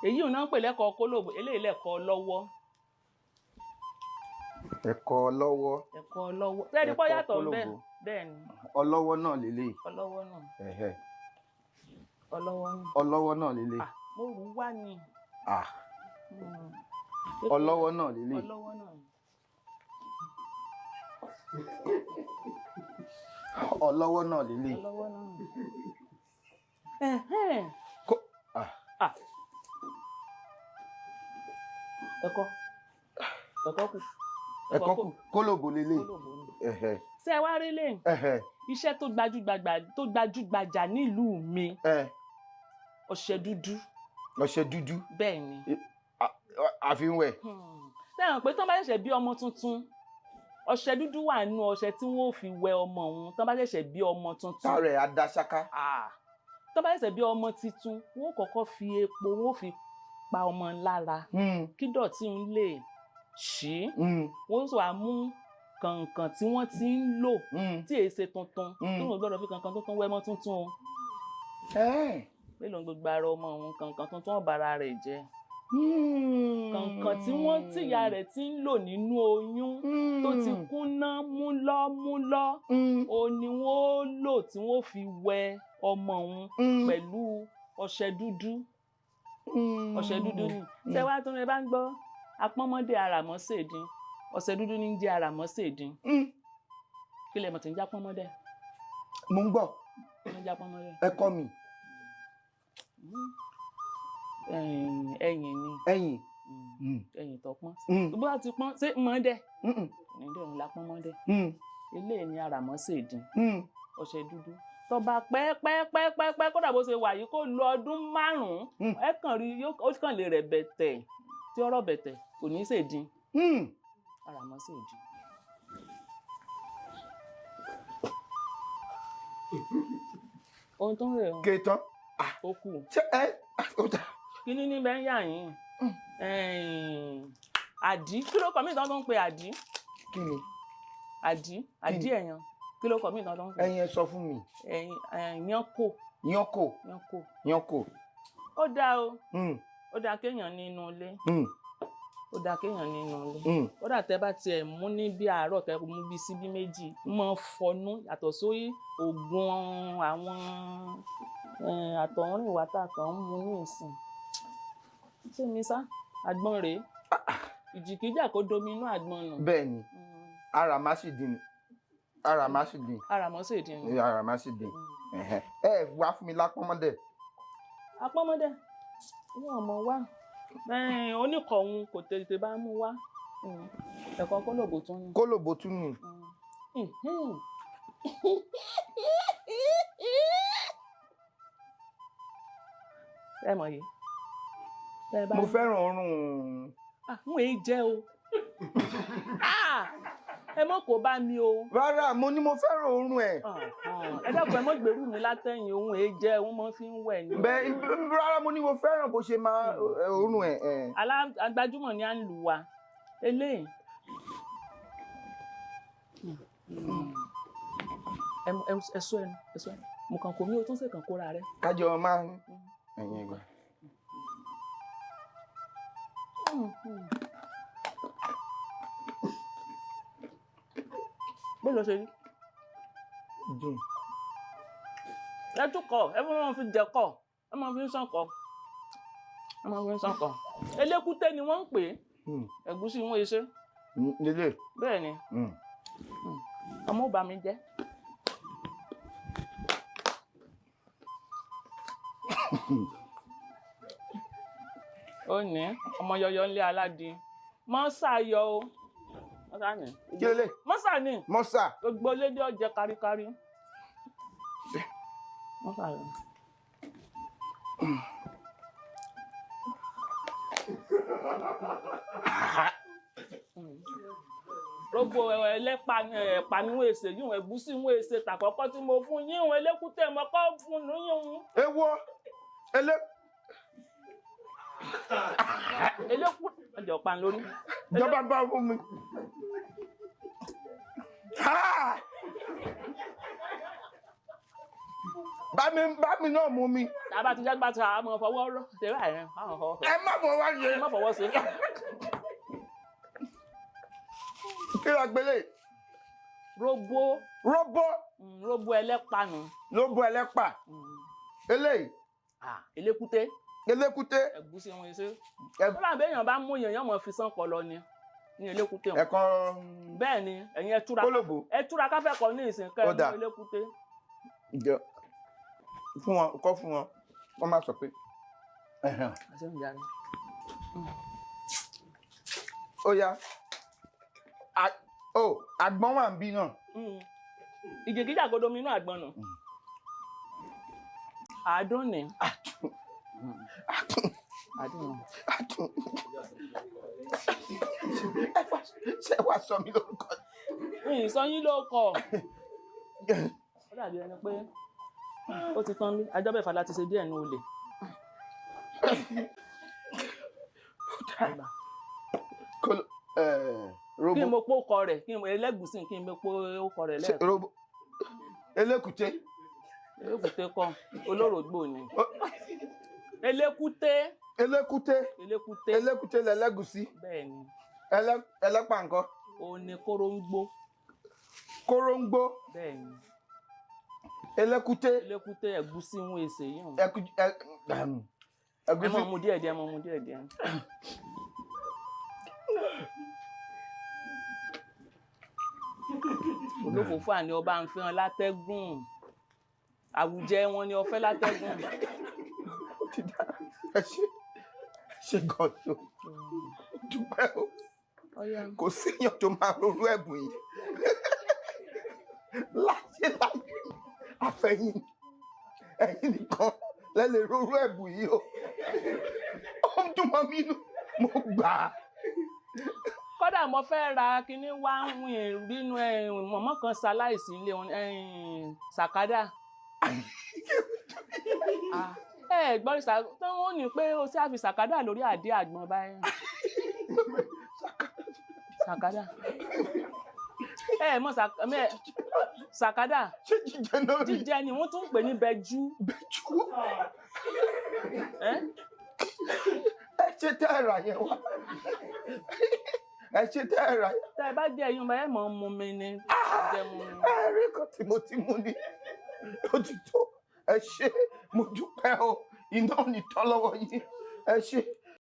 èyí ò náà ń pè lẹ́kọ̀ọ́ kólòbó eléyìí lẹ́kọ̀ọ́ lọ́wọ́. ẹ̀kọ́ lọ́wọ́. ẹ̀kọ́ lọ́wọ́ sẹ́ni pọ́ yàtọ̀ bẹ́ẹ̀ ni. ọlọ́wọ́ náà lélẹ̀. ọlọ́wọ́ náà. ọlọ́wọ́ náà. ọlọ́wọ́ náà lélẹ̀. mo rù wá ni. ọlọ́wọ́ náà lélẹ̀. ọlọ́wọ́ náà. ọlọ́wọ́ náà lélẹ̀. ọlọ́wọ́ náà. ẹ̀kọ́ kù. kólòbó lélẹ̀. ṣé ẹ wá rí lẹ́yìn iṣẹ́ tó gbajúgbajà nílùú mi ọṣẹ dúdú. ọṣẹ dúdú. bẹ́ẹ̀ ni. àfihàn. sẹ́wọ̀n pé tó bá ṣẹ̀ṣẹ̀ bí ọmọ tuntun ọṣẹ dúdú wà nínú ọṣẹ tí wọ́n ò fi wẹ ọmọ òun tó bá ṣẹ̀ṣẹ̀ bí ọmọ tuntun. tààrẹ adáṣáká. tó bá ṣẹ̀ṣẹ̀ bí ọmọ tuntun wọ́n kọ́kọ́ fi epo wọ́n fi pa ọmọ lára kí dọ̀tí ń lè ṣí wọ́n sọ àmú kànkàn tí wọ́n ti ń lò tí èyí ṣe tuntun tó ń gbọ́dọ̀ fi kànkàn tuntun wẹ́mọ́ tuntun o. mélòó gbogbo ara ọmọ òun kànkàn tuntun ọ̀bàrà rẹ̀ jẹ́ kànkàn tí wọ́n tìyá rẹ̀ ti ń lò nínú oyún tó ti kúnná múlọ́múlọ́ o ni wọ́n lò tí wọ́n fi wẹ ọmọ òun pẹ̀lú ọṣẹ dúdú. ọṣẹ dúdú ni ṣé wàá tún ẹ bá ń gbọ́ apọ́nmọ́dé àràmọ́sèdín ọṣẹ dúdú ní jẹ́ àràmọ́sèdín kí lè mọ̀ tí ń já pọ́nmọ́dé. mo ń gbọ́ ẹ kọ́ mi. ẹ̀yìn ni ẹ̀yìn tó pọ́n bó bá ti pọ́n ṣé mọ́dẹ nílé òun la pọ́nmọ́dé eléyìí ni àràmọ́sèdín ọṣẹ dúdú tó bá pẹ́ẹ́pẹ́ẹ́pẹ́ẹ́pẹ́ kódà bó ṣe wà yìí kó lo ọdún 5 ẹ kàn rí ó kàn lè rẹ̀ bẹ̀tẹ̀ tí ọ̀rọ̀ bẹ̀tẹ̀ kò ní í ṣèdín àràmọ́sèdín. ohun tó ń rẹ̀ ọ́ kéétán ó kù ṣé ẹ ó ta. kí ni níbẹ̀ ń yà yín àdí kí ló kọ́ mí ìtàn tó ń pe àdí. kí ni. àdí ẹ̀yàn kí ló kọ́ mí ìtàn tó ń pe. ẹ̀yin ẹ sọ fún mi. yánkò. ó dáa o ó dáa kéèyàn nínú ilé ó dáa kéèyàn nínú ilé ó dà tẹ́ bá tiẹ̀ mú ní bí àárọ̀ tẹ́ mú bí síbí méjì mọ́ fọnú yàtọ̀ sórí oògùn àwọn àtọ̀húnrìn wàtà kan ń mu ní ìsìn ṣé mi sá àgbọn rèé ìjìkíjà kó domi inú àgbọn nù. bẹ́ẹ̀ ni àràmásìdín ẹ wá fún mi lápọ́nmọ́dé. apọ́nmọ́dé wọn mọ̀ wá oníkọ̀ òun kò tètè bá mú wá ẹ̀kọ́ kólòbó tún ni. kólòbó tún ni. ẹ mọ̀ yìí. mo fẹ́ràn ọrùn. àwọn èyí jẹ́ o ẹ mọ̀ kó bá mi o. rárá mo ní mo fẹ́ràn ọrùn ẹ̀. ẹ dákun ẹ mọ̀ gbèrú mi látẹ̀yìn ohun èyí jẹ́ ohun mọ̀ fi ń wẹ̀ ni. bẹ́ẹ̀ rárá mo ní mo fẹ́ràn bó ṣe máa ọrùn ẹ̀. agbájúmọ̀ ni à ń lù wá eléyìí. ẹsọ ẹnu mo kàn kó mi o tún ṣe kàn kóra rẹ. kájọ máa ń ẹ̀yìn ìgbà. bó ló ṣe rí. dùn. ẹ tún kọ ẹ máa fi jẹ kọ ẹ máa fi ń sàn kọ elékúté ni wọ́n ń pè é ẹ̀gúsí wọn ṣe. nílé. bẹ́ẹ̀ ni ọmọ ò bá mi jẹ. ó ní ọmọ yọyọ ńlẹ aládìí mọ́sà yọ o mọ́sà ni. kí lélẹ̀. mọ́sà ni. mọ́sà. gbogbo lédè ọjẹ káríkárí. mọ́sà yọ. gbogbo ẹlẹ́pà ẹ̀pà ni wọ́n èsè yíwọ̀n ẹ̀gúsí wọ́n èsè tàkọ́kọ́ tí mo fún yíwọ̀n elékúté mọ́kọ́ fún yíwọ̀n. ewo elékú ọjọ́ pan lórí. ìjọba bá fún mi. Bá mi náà mú mi. Tá bá ti jẹ́ gbá ti ra mọ́ fọwọ́ rọ́. Ṣé báyìí rẹ̀? Ẹ má fọwọ́ ṣe. Ẹ má fọwọ́ sí. Kí la gbélé? Róbó. Róbó. Róbó ẹlẹ́pà nù. Róbó ẹlẹ́pà. Eléyìí. Elékúté. Elékúté. Ẹ̀gúsí wọn ṣe. Kọ́lá béèyàn bá mú èèyàn mọ̀ fi sán kọlọ ni. Ní elékúté wọn. Ẹ̀kan. Bẹ́ẹ̀ ni ẹ̀yin ẹ túra. Kólòbó. Ẹ túra káfẹ́ kọ ní ìsìn kẹ́ ẹ mú elékúté. Ǹjẹ́ fún wọn kọ́ fún wọn wọ́n máa sọ pé. Àṣẹ ìjà ni. Ó yá. Àgbọn wà ń bí náà. Ìjìgíjà godo mi inú àgbọn nù. Àádùn ni. Àádùn. Ṣé wàá sọ mí lórúkọ? Ìsọyín ló kọ. Ó dàbí ẹni pé ó ti tán mí. Ajọ́ bẹ́ẹ̀ fàlà ti ṣe díẹ̀ ní olè. Kí n mo pó kọ rẹ̀, kí n mo ẹlẹ́gùsí kí n mo pó kọ rẹ̀ lẹ́ẹ̀kan. Elékúté. Elékúté kọ́, olórògbò ni. Elékúté. Elékúté. Elékúté. Elékúté lẹ́lẹ́gùsí. Bẹ́ẹ̀ni. Ẹlẹ́pà ńkọ́? Ó ní kóróńgbó. Kóróńgbó. Bẹ́ẹ̀ni. Elékúté. Elékúté ẹ̀gúsí wọn èsè yìí. Ẹ̀gúsí. Ẹ mọ̀ mu díẹ̀díẹ̀, mọ̀ mu díẹ̀díẹ̀. Olófòfò àní ọba ń fi hàn látẹ́gùn. Àwùjẹ wọn ni ọfẹ́ látẹ́gùn. Ẹ ṣe gọ̀ọ̀dọ̀. Dúpẹ́ o. Kò síyàn tó máa rorú ẹ̀bùn yìí. Láyé àfẹ̀yìn ẹ̀yin nìkan lẹ́lẹ̀ rorú ẹ̀bùn yìí o. Ó ń dùn mọ́ mi nù, mo gbà á. Kódà mo fẹ́ ra kinní wá nínú mọ̀mọ́ kan ṣaláìsí ilé Sàkádà. Gbọ́n tí wọ́n ní pé o ṣe àfi Sàkádà lórí àdé àgbọn báyìí. Sàkádà. Mọ̀ Sàkádà. Ṣé jíjẹ náà rí? Jíjẹ ni wọ́n tún ń pè ní bẹjú. Bẹjú. Ẹ ṣe tẹ́ ẹ̀rà yẹn wá. Ẹ ṣe tẹ́ ẹ̀rà yẹn. Tẹ́ ẹ bá jẹ́ ẹ̀yìn báyẹn mọ̀ mú mi ni. Ẹ̀rí kan tí mo ti mú ni. Ó ti tó. Ẹ ṣé mo dúpẹ́ o. Iná ò ní tán lọ́wọ́ yín. Ẹ ṣé.